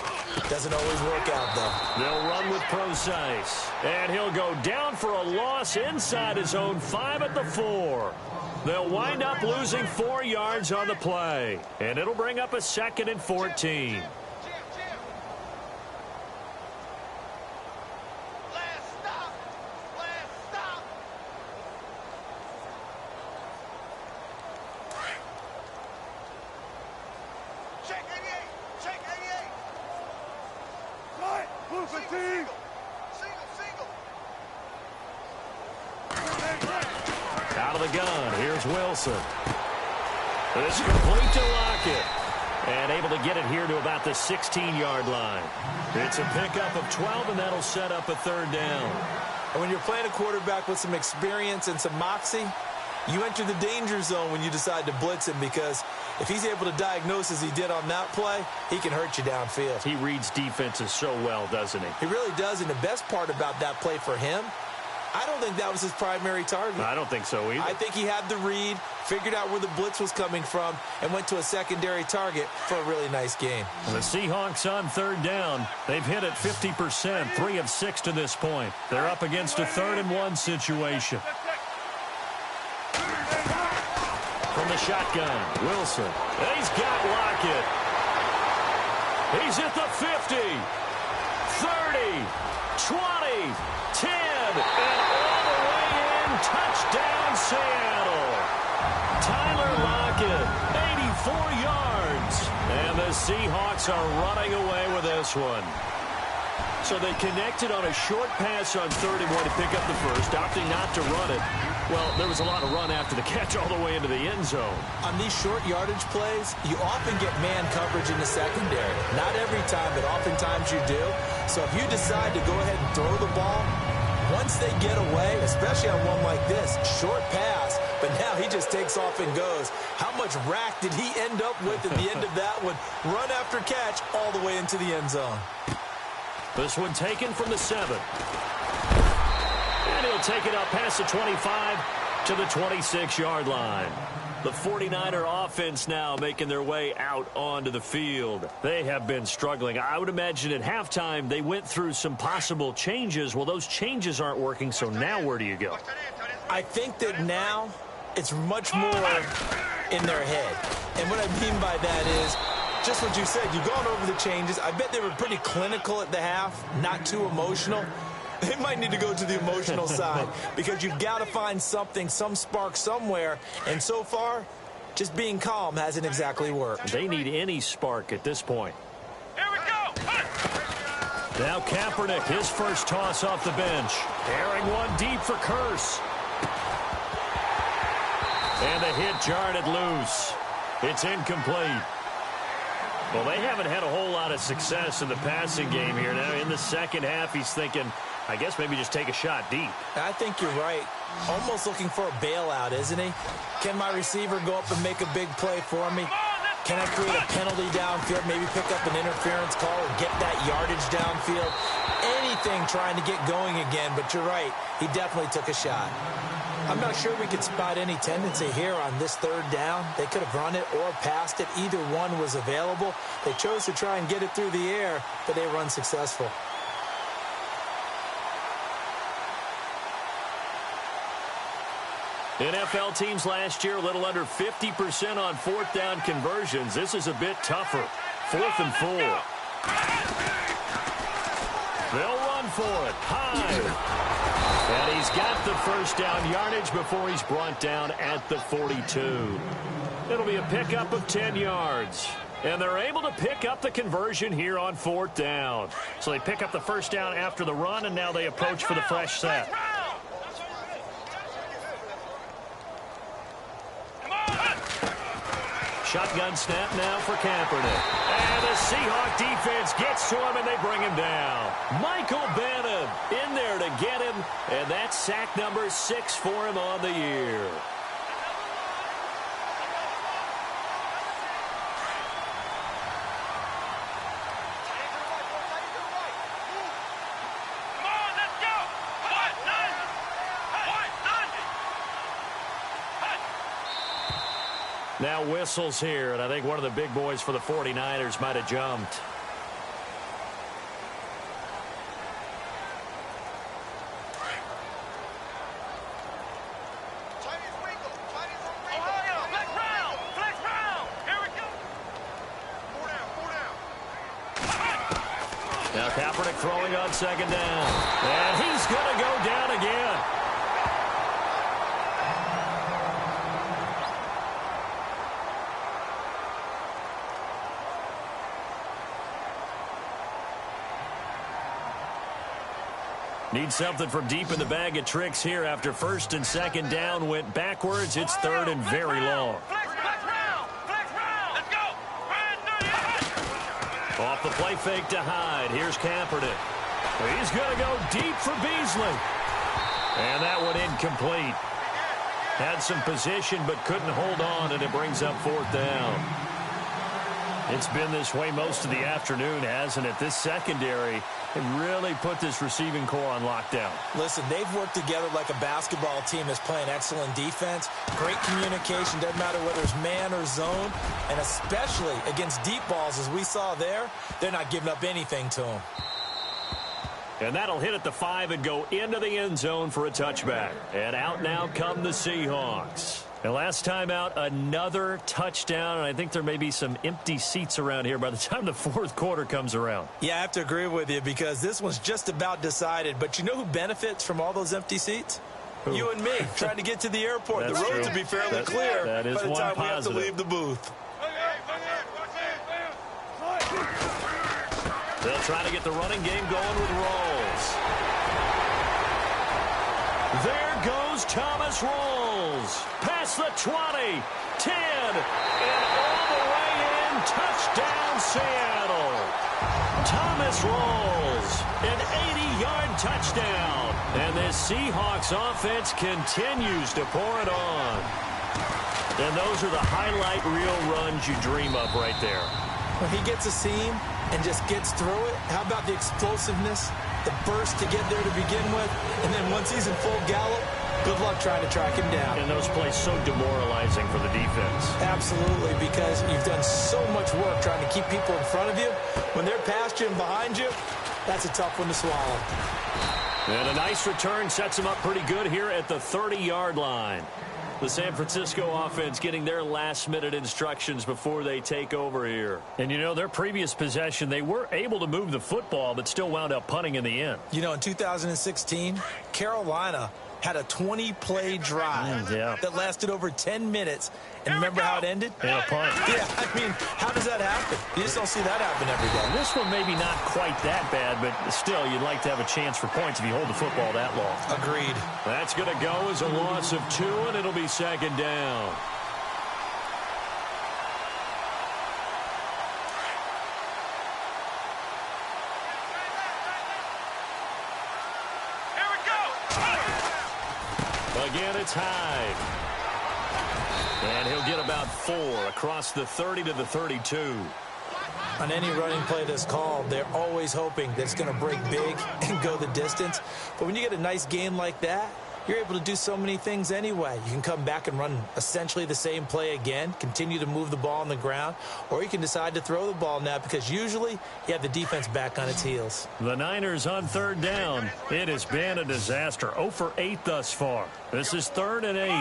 Doesn't always work out, though. They'll run with Procise. And he'll go down for a loss inside his own 5 at the 4. They'll wind up losing 4 yards on the play. And it'll bring up a 2nd and 14. Check 88! Check 88! Right! Move the team! Single! Out of the gun, here's Wilson. This is complete to Lockett. And able to get it here to about the 16-yard line. It's a pickup of 12, and that'll set up a 3rd down. And when you're playing a quarterback with some experience and some moxie, you enter the danger zone when you decide to blitz him, because if he's able to diagnose as he did on that play, he can hurt you downfield. He reads defenses so well, doesn't he? He really does, and the best part about that play for him, I don't think that was his primary target. I don't think so either. I think he had the read, figured out where the blitz was coming from, and went to a secondary target for a really nice game. The Seahawks on 3rd down. They've hit it 50%, 3 of 6 to this point. They're up against a 3rd and 1 situation. From the shotgun, Wilson. He's got Lockett. He's at the 50, 30, 20, 10, and all the way in. Touchdown, Seattle. Tyler Lockett, 84 yards. And the Seahawks are running away with this one. So they connected on a short pass on 31 to pick up the first, opting not to run it. Well, there was a lot of run after the catch all the way into the end zone. On these short yardage plays, you often get man coverage in the secondary. Not every time, but oftentimes you do. So if you decide to go ahead and throw the ball, once they get away, especially on one like this, short pass, but now he just takes off and goes. How much rack did he end up with at the end of that one? Run after catch all the way into the end zone. This one taken from the 7. And he'll take it up past the 25 to the 26-yard line. The 49er offense now making their way out onto the field. They have been struggling. I would imagine at halftime they went through some possible changes. Well, those changes aren't working, so now where do you go? I think that now it's much more in their head. And what I mean by that is just what you said. You've gone over the changes. I bet they were pretty clinical at the half, not too emotional. They might need to go to the emotional side, because you've got to find something, some spark somewhere. And so far, just being calm hasn't exactly worked. They need any spark at this point. Here we go! Now Kaepernick, his first toss off the bench. Airing one deep for Curse. And the hit jarred it loose. It's incomplete. Well, they haven't had a whole lot of success in the passing game here. Now, in the second half, he's thinking, I guess maybe just take a shot deep. I think you're right. Almost looking for a bailout, isn't he? Can my receiver go up and make a big play for me? Can I create a penalty downfield, maybe pick up an interference call and get that yardage downfield? Anything trying to get going again, but you're right. He definitely took a shot. I'm not sure we could spot any tendency here on this 3rd down. They could have run it or passed it. Either one was available. They chose to try and get it through the air, but they were unsuccessful. NFL teams last year, a little under 50% on fourth down conversions. This is a bit tougher. 4th and 4. They'll run for it. High. And he's got the first down yardage before he's brought down at the 42. It'll be a pickup of 10 yards. And they're able to pick up the conversion here on 4th down. So they pick up the first down after the run, and now they approach for the fresh set. Shotgun snap now for Kaepernick. And the Seahawk defense gets to him, and they bring him down. Michael Bannon in there to get him, and that's sack number 6 for him on the year. Now whistles here, and I think one of the big boys for the 49ers might have jumped. Now Kaepernick throwing on 2nd down. And he's going to go down again. Need something from deep in the bag of tricks here after 1st and 2nd down went backwards. It's 3rd and very long. Off the play fake to Hyde. Here's Kaepernick. He's going to go deep for Beasley. And that one incomplete. Had some position but couldn't hold on, and it brings up 4th down. It's been this way most of the afternoon, hasn't it? This secondary really put this receiving core on lockdown. Listen, they've worked together like a basketball team that's playing excellent defense. Great communication, doesn't matter whether it's man or zone. And especially against deep balls, as we saw there, they're not giving up anything to them. And that'll hit at the 5 and go into the end zone for a touchback. And out now come the Seahawks. And last time out, another touchdown, and I think there may be some empty seats around here by the time the 4th quarter comes around. Yeah, I have to agree with you because this one's just about decided. But you know who benefits from all those empty seats? Who? You and me, trying to get to the airport. The roads will be fairly clear by the time we have to leave the booth. They'll try to get the running game going with Rolls. There goes Thomas Rolls. Past the 20, 10, and all the way in. Touchdown, Seattle. Thomas Rolls, an 80-yard touchdown. And this Seahawks offense continues to pour it on. And those are the highlight reel runs you dream of right there. When he gets a seam and just gets through it, how about the explosiveness, the burst to get there to begin with, and then once he's in full gallop, good luck trying to track him down. And those plays so demoralizing for the defense. Absolutely, because you've done so much work trying to keep people in front of you. When they're past you and behind you, that's a tough one to swallow. And a nice return sets them up pretty good here at the 30-yard line. The San Francisco offense getting their last-minute instructions before they take over here. And, you know, their previous possession, they were able to move the football but still wound up punting in the end. You know, in 2016, Carolina had a 20-play drive that lasted over 10 minutes. And remember how it ended? And a punt. Yeah, I mean, how does that happen? You just don't see that happen every day. This one maybe not quite that bad, but still, you'd like to have a chance for points if you hold the football that long. Agreed. That's going to go as a loss of 2, and it'll be 2nd down. Again, it's Hyde. And he'll get about 4 across the 30 to the 32. On any running play that's called, they're always hoping that it's going to break big and go the distance. But when you get a nice game like that, you're able to do so many things anyway. You can come back and run essentially the same play again, continue to move the ball on the ground, or you can decide to throw the ball now because usually you have the defense back on its heels. The Niners on third down. It has been a disaster. 0 for 8 thus far. This is 3rd and 8.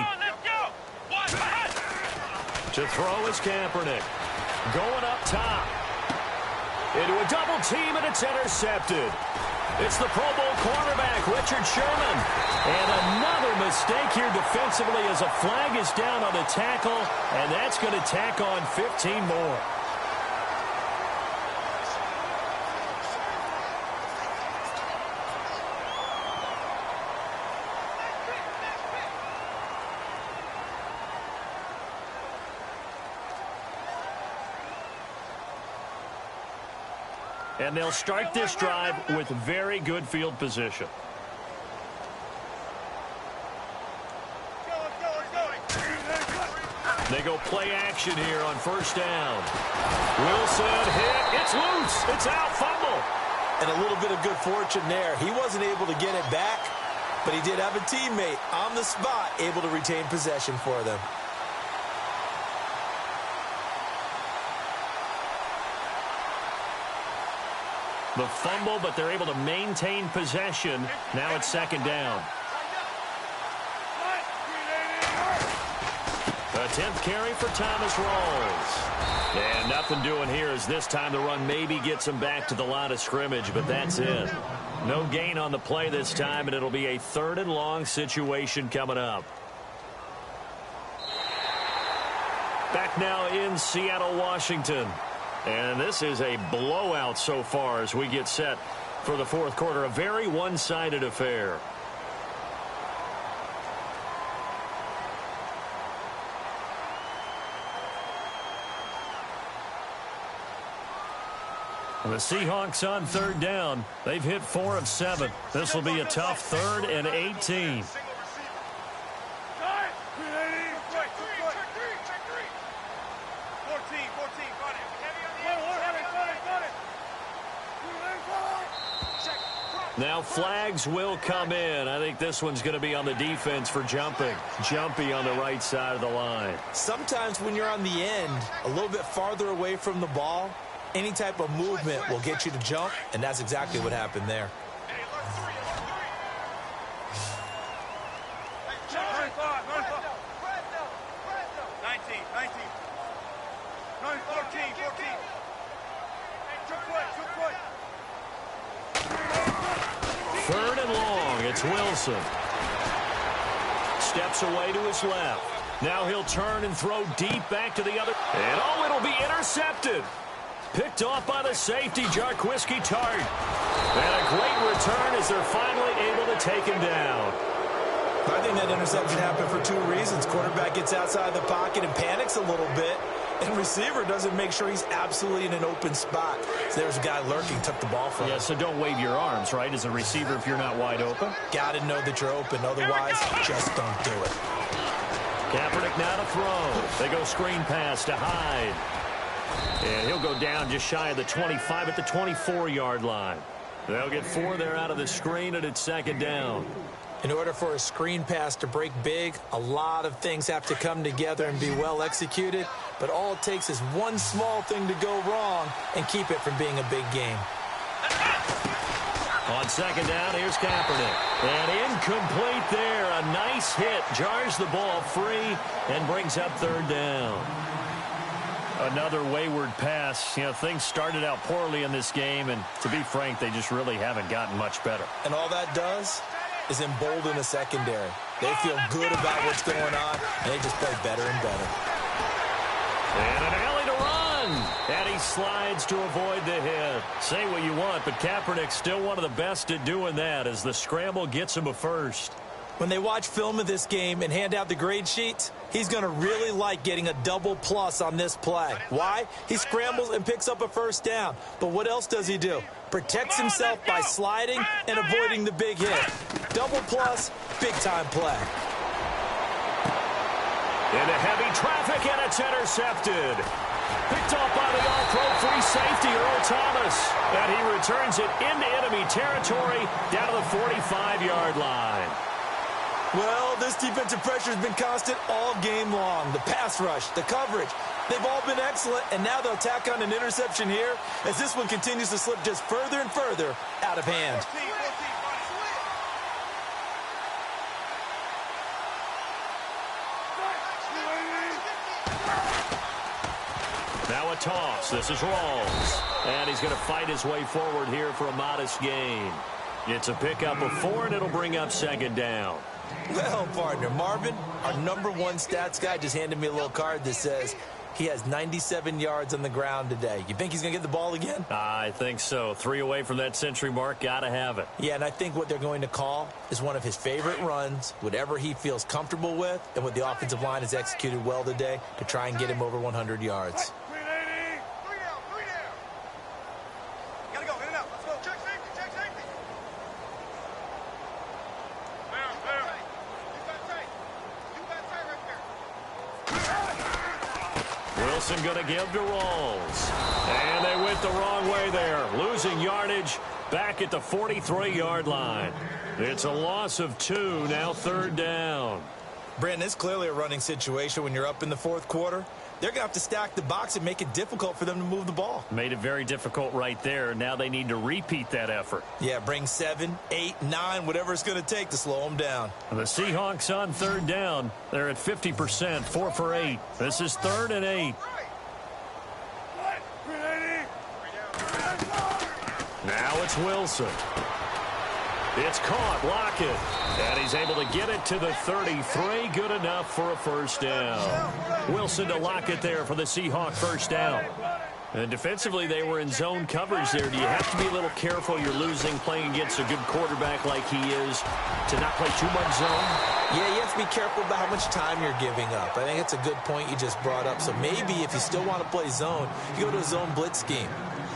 To throw is Kaepernick. Going up top. Into a double team, and it's intercepted. It's the Pro Bowl cornerback, Richard Sherman. And another mistake here defensively as a flag is down on the tackle, and that's going to tack on 15 more. And they'll start this drive with very good field position. They go play action here on first down. Wilson hit. It's loose. It's out. Fumble. And a little bit of good fortune there. He wasn't able to get it back, but he did have a teammate on the spot able to retain possession for them. The fumble, but they're able to maintain possession. Now it's second down. A 10th carry for Thomas Rawls. And nothing doing here as this time the run maybe gets him back to the line of scrimmage, but that's it. No gain on the play this time, and it'll be a 3rd and long situation coming up. Back now in Seattle, Washington. And this is a blowout so far as we get set for the 4th quarter. A very one-sided affair. The Seahawks on third down. They've hit 4 of 7. This will be a tough 3rd and 18. Now flags will come in. I think this one's going to be on the defense for jumping. Jumpy on the right side of the line. Sometimes when you're on the end, a little bit farther away from the ball, any type of movement will get you to jump, and that's exactly what happened there. Third and long, it's Wilson. Steps away to his left. Now he'll turn and throw deep back to the other. And oh, it'll be intercepted. Picked off by the safety, Jarquiski Tart. And a great return as they're finally able to take him down. I think that interception happened for 2 reasons. Quarterback gets outside the pocket and panics a little bit. And receiver doesn't make sure he's absolutely in an open spot. So there's a guy lurking, took the ball from him. Yeah, so don't wave your arms, right, as a receiver if you're not wide open. Got to know that you're open. Otherwise, just don't do it. Kaepernick now to throw. They go screen pass to Hyde. And he'll go down just shy of the 25 at the 24-yard line. They'll get 4 there out of the screen, and it's second down. In order for a screen pass to break big, a lot of things have to come together and be well executed. But all it takes is one small thing to go wrong and keep it from being a big game. On second down, here's Kaepernick. And incomplete there. A nice hit. Jars the ball free and brings up third down. Another wayward pass. You know, things started out poorly in this game, and to be frank, they just really haven't gotten much better. And all that does is embolden the secondary. They feel good about what's going on, and they just play better and better. And an alley to run. And he slides to avoid the hit. Say what you want, but Kaepernick's still one of the best at doing that as the scramble gets him a first. When they watch film of this game and hand out the grade sheets, he's going to really like getting a double plus on this play. Why? He scrambles and picks up a first down. But what else does he do? Protects himself by sliding and avoiding the big hit. Double plus, big-time play. Into heavy traffic, and it's intercepted. Picked off by the all-pro free safety, Earl Thomas. And he returns it into enemy territory down to the 45-yard line. Well, this defensive pressure has been constant all game long. The pass rush, the coverage, they've all been excellent, and now they'll tack on an interception here as this one continues to slip just further and further out of hand. Now a toss. This is Rawls. And he's going to fight his way forward here for a modest gain. It's a pickup of 4, and it'll bring up second down. Well, partner, Marvin, our #1 stats guy, just handed me a little card that says he has 97 yards on the ground today. You think he's going to get the ball again? I think so. 3 away from that century mark. Got to have it. Yeah, and I think what they're going to call is one of his favorite runs, whatever he feels comfortable with, and what the offensive line has executed well today to try and get him over 100 yards. Wilson going to give to Rawls. And they went the wrong way there. Losing yardage back at the 43-yard line. It's a loss of 2, now third down. Brandon, it's clearly a running situation when you're up in the fourth quarter. They're going to have to stack the box and make it difficult for them to move the ball. Made it very difficult right there. Now they need to repeat that effort. Yeah, bring 7, 8, 9, whatever it's going to take to slow them down. The Seahawks on third down. They're at 50%, 4 for 8. This is 3rd and 8. Now it's Wilson. It's caught. Lockett. And he's able to get it to the 33. Good enough for a first down. Wilson to Lockett there for the Seahawk first down. And defensively, they were in zone coverage there. Do you have to be a little careful? You're losing playing against a good quarterback like he is to not play too much zone? Yeah, you have to be careful about how much time you're giving up. I think it's a good point you just brought up. So maybe if you still want to play zone, you go to a zone blitz scheme.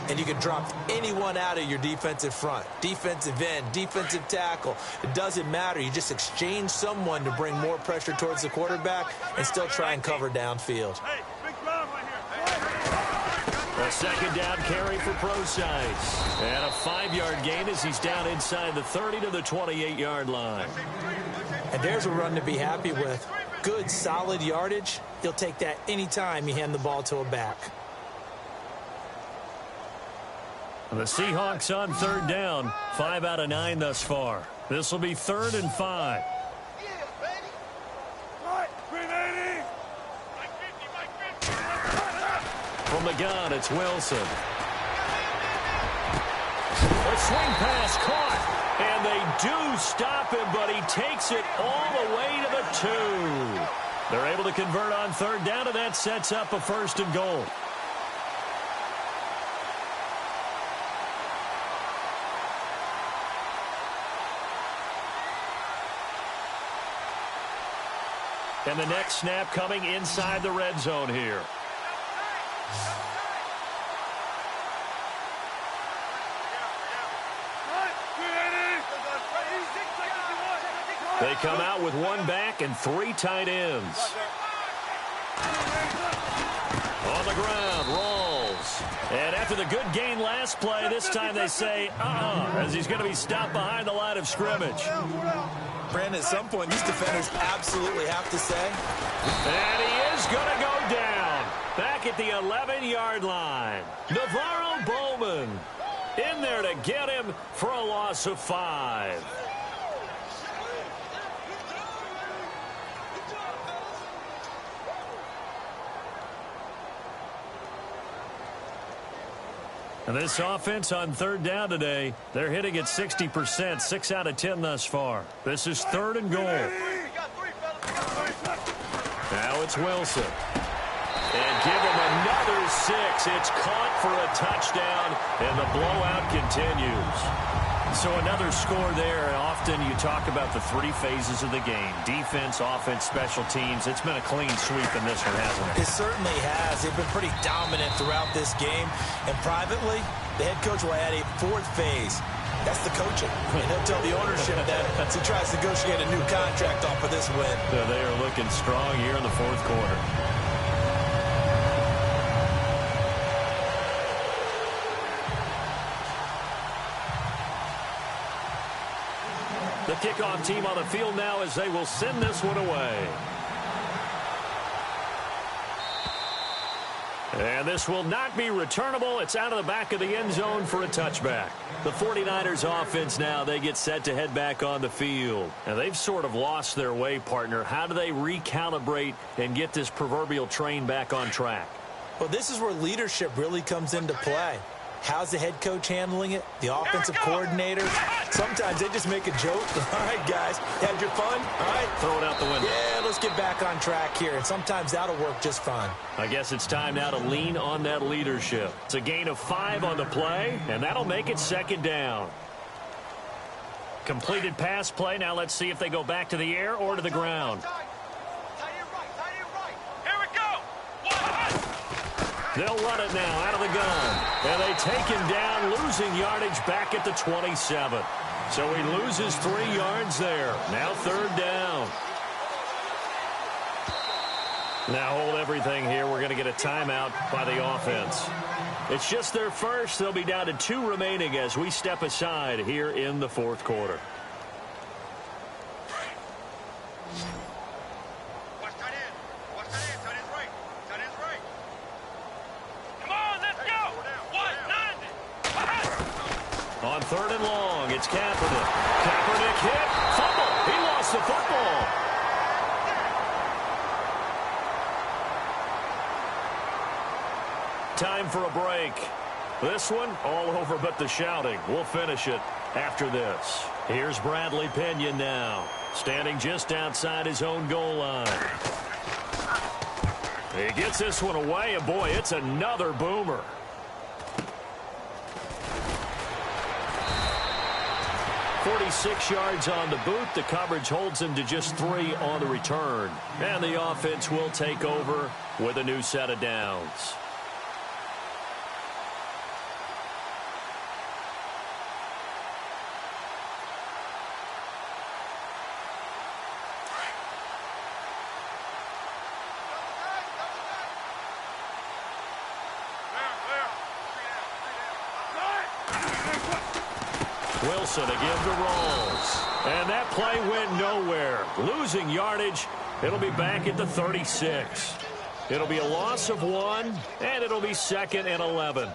And you can drop anyone out of your defensive front. Defensive end, defensive tackle. It doesn't matter. You just exchange someone to bring more pressure towards the quarterback and still try and cover downfield. A second down carry for Procise. And a 5-yard gain as he's down inside the 30 to the 28-yard line. And there's a run to be happy with. Good, solid yardage. He'll take that anytime you hand the ball to a back. The Seahawks on third down, 5 out of 9 thus far. This will be 3rd and 5. From the gun, it's Wilson. A swing pass caught, and they do stop him, but he takes it all the way to the 2. They're able to convert on third down, and that sets up a 1st and goal. And the next snap coming inside the red zone here. They come out with 1 back and 3 tight ends. On the ground, Rawls. And after the good gain last play, this time they say, as he's going to be stopped behind the line of scrimmage. Brandon, at some point, these defenders absolutely have to say. And he is going to go down. Back at the 11-yard line. Navarro Bowman in there to get him for a loss of 5. And this offense on third down today, they're hitting at 60%, 6 out of 10 thus far. This is 3rd and goal. Now it's Wilson. And give him another 6. It's caught for a touchdown, and the blowout continues. So another score there. Often you talk about the 3 phases of the game. Defense, offense, special teams. It's been a clean sweep in this one, hasn't it? It certainly has. They've been pretty dominant throughout this game. And privately, the head coach will add a 4th phase. That's the coaching. And he'll tell the ownership that as he tries to negotiate a new contract off of this win. So they are looking strong here in the 4th quarter. The The kickoff team on the field now as they will send this one away. And this will not be returnable. It's out of the back of the end zone for a touchback. The 49ers offense now, they get set to head back on the field. And they've sort of lost their way, partner. How do they recalibrate and get this proverbial train back on track? Well, this is where leadership really comes into play. How's the head coach handling it? The offensive coordinator? Sometimes they just make a joke. All right, guys, had your fun? All right. Throw it out the window. Yeah, let's get back on track here. And sometimes that'll work just fine. I guess it's time now to lean on that leadership. It's a gain of 5 on the play, and that'll make it second down. Completed pass play. Now let's see if they go back to the air or to the ground. They'll run it now out of the gun. And they take him down, losing yardage back at the 27. So he loses 3 yards there. Now third down. Now hold everything here. We're going to get a timeout by the offense. It's just their first. They'll be down to 2 remaining as we step aside here in the fourth quarter. On third and long, it's Kaepernick. Kaepernick hit. Fumble. He lost the football. Time for a break. This one, all over but the shouting. We'll finish it after this. Here's Bradley Pinion now, standing just outside his own goal line. He gets this one away, and boy, it's another boomer. 46 yards on the boot. The coverage holds him to just 3 on the return. And the offense will take over with a new set of downs. Wilson to give to Rawls. And that play went nowhere. Losing yardage. It'll be back at the 36. It'll be a loss of 1, and it'll be 2nd and 11.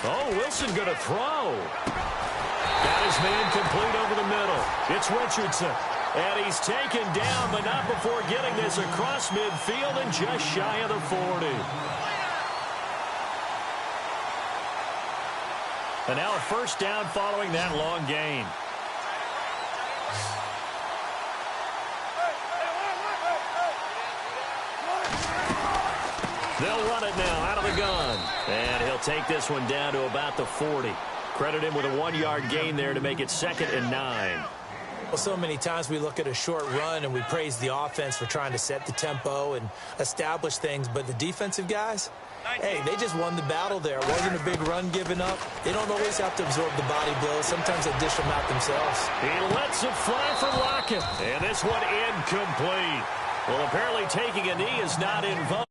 Oh, Wilson going to throw. Got his man complete over the middle. It's Richardson. And he's taken down, but not before getting this across midfield and just shy of the 40. And now a first down following that long gain. They'll run it now out of the gun. And he'll take this one down to about the 40. Credit him with a 1-yard gain there to make it 2nd and 9. Well, so many times we look at a short run and we praise the offense for trying to set the tempo and establish things. But the defensive guys, hey, they just won the battle there. It wasn't a big run given up. They don't always have to absorb the body blows. Sometimes they dish them out themselves. He lets it fly for Lockett. And this one incomplete. Well, apparently taking a knee is not involved.